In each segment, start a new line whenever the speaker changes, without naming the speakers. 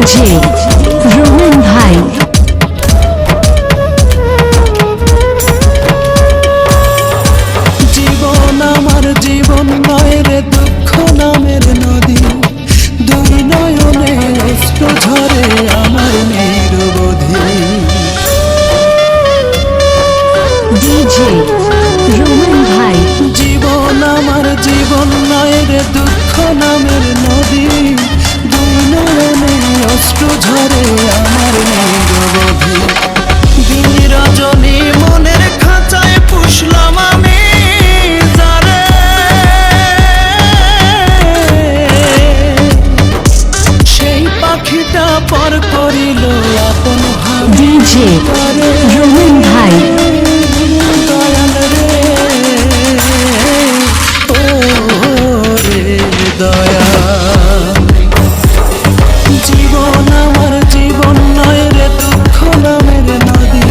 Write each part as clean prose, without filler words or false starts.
DJ Rohan ভাই।
জীবন আমার জীবন নয় রে দুঃখ নামের নদী, দুই নয়নে অশ্রু ঝরে আমার নিরবধি।
ডিজে রোহন ভাই।
জীবন আমার জীবন নয় রে দুঃখ নামের নদী, দুই নয়নে অশ্রু ঝরে আমার নিরবধি। দিন রজনী মনের খাঁচায় পুষলাম আমি যারে, সেই পাখিটা পর করিল আপন ভাবে।
ডিজে রোহন ভাই।
দয়াল রে ও রে দয়াল। জীবন আমার জীবন নয় রে দুঃখ নামের নদী,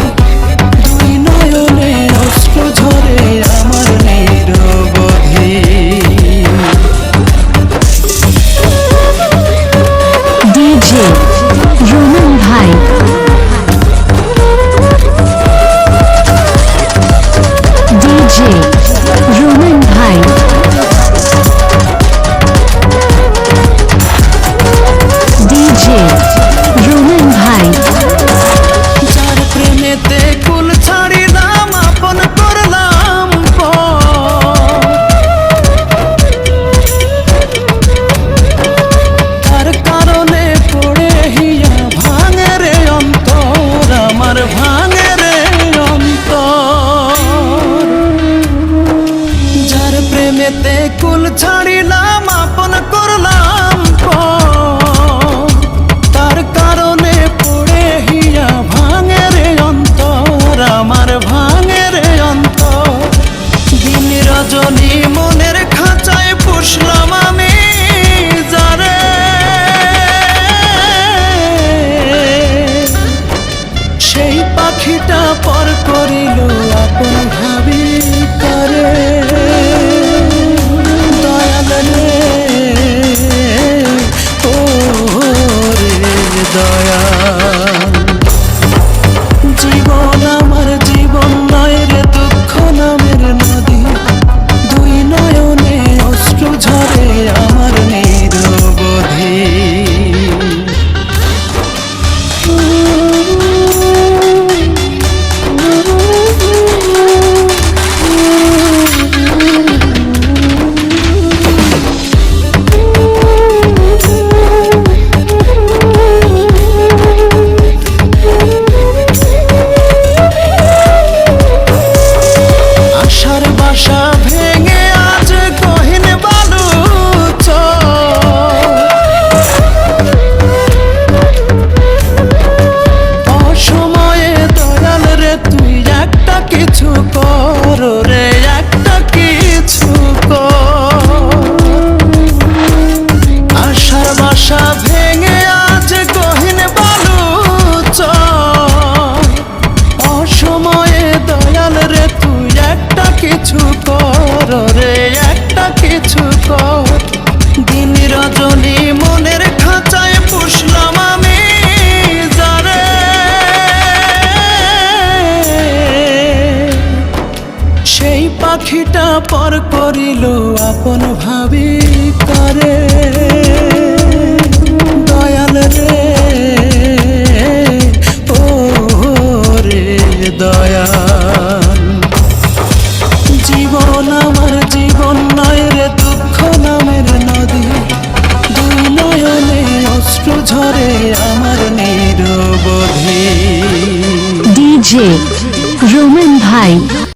দুই নয়নে অশ্রু ঝরে আমার নিরবধি।
ডিজে রোহন ভাই। ডিজে রোহন ভাই। ডিজে রোহন ভাই।
যার প্রেমেতে কুল ছাড়িলাম আপন করলাম পর, তার কারণে পড়ে হিয়া ভাঙে রে অন্তর আমার, ভাঙে রে অন্তর। যার প্রেমেতে কুল ছাড়িলাম আপন করলাম পর, তার কারণে পড়ে হিয়া ভাঙে রে অন্তর আমার, ভাঙে রে অন্তর। দিন রজনী মনের খাঁচায় পুষলাম আমি যারে, সেই পাখিটা পর করিল আপন ভাবি করে। দয়াল রে ও রে দয়াল। জীবন আমার জীবন নয় রে দুঃখ নামের নদী, দুই নয়নে অশ্রু ঝরে আমার নিরবধি। আশার বাসা ভেঙে আজ গহীন বালুচর, অসময়ে দয়াল রে তুই একটা কিছু কর রে, একটা কিছু কর। আশার বাসা ভেঙে আজ গহীন বালুচর, অসময়ে দয়াল রে তুই একটা কিছু কর রে, একটা কিছু কর। দিন রজনী মনের খাঁচায় পুষলাম আমি যারে, সেই পাখিটা পর করিল আপন ভাবি করে। দয়াল রে ও রে দয়াল। জীবন আমার জীবন নয় রে দুঃখ নামের নদী, দুই নয়নে অশ্রু ঝরে আমার নিরবধি।
ডিজে রোহন ভাই।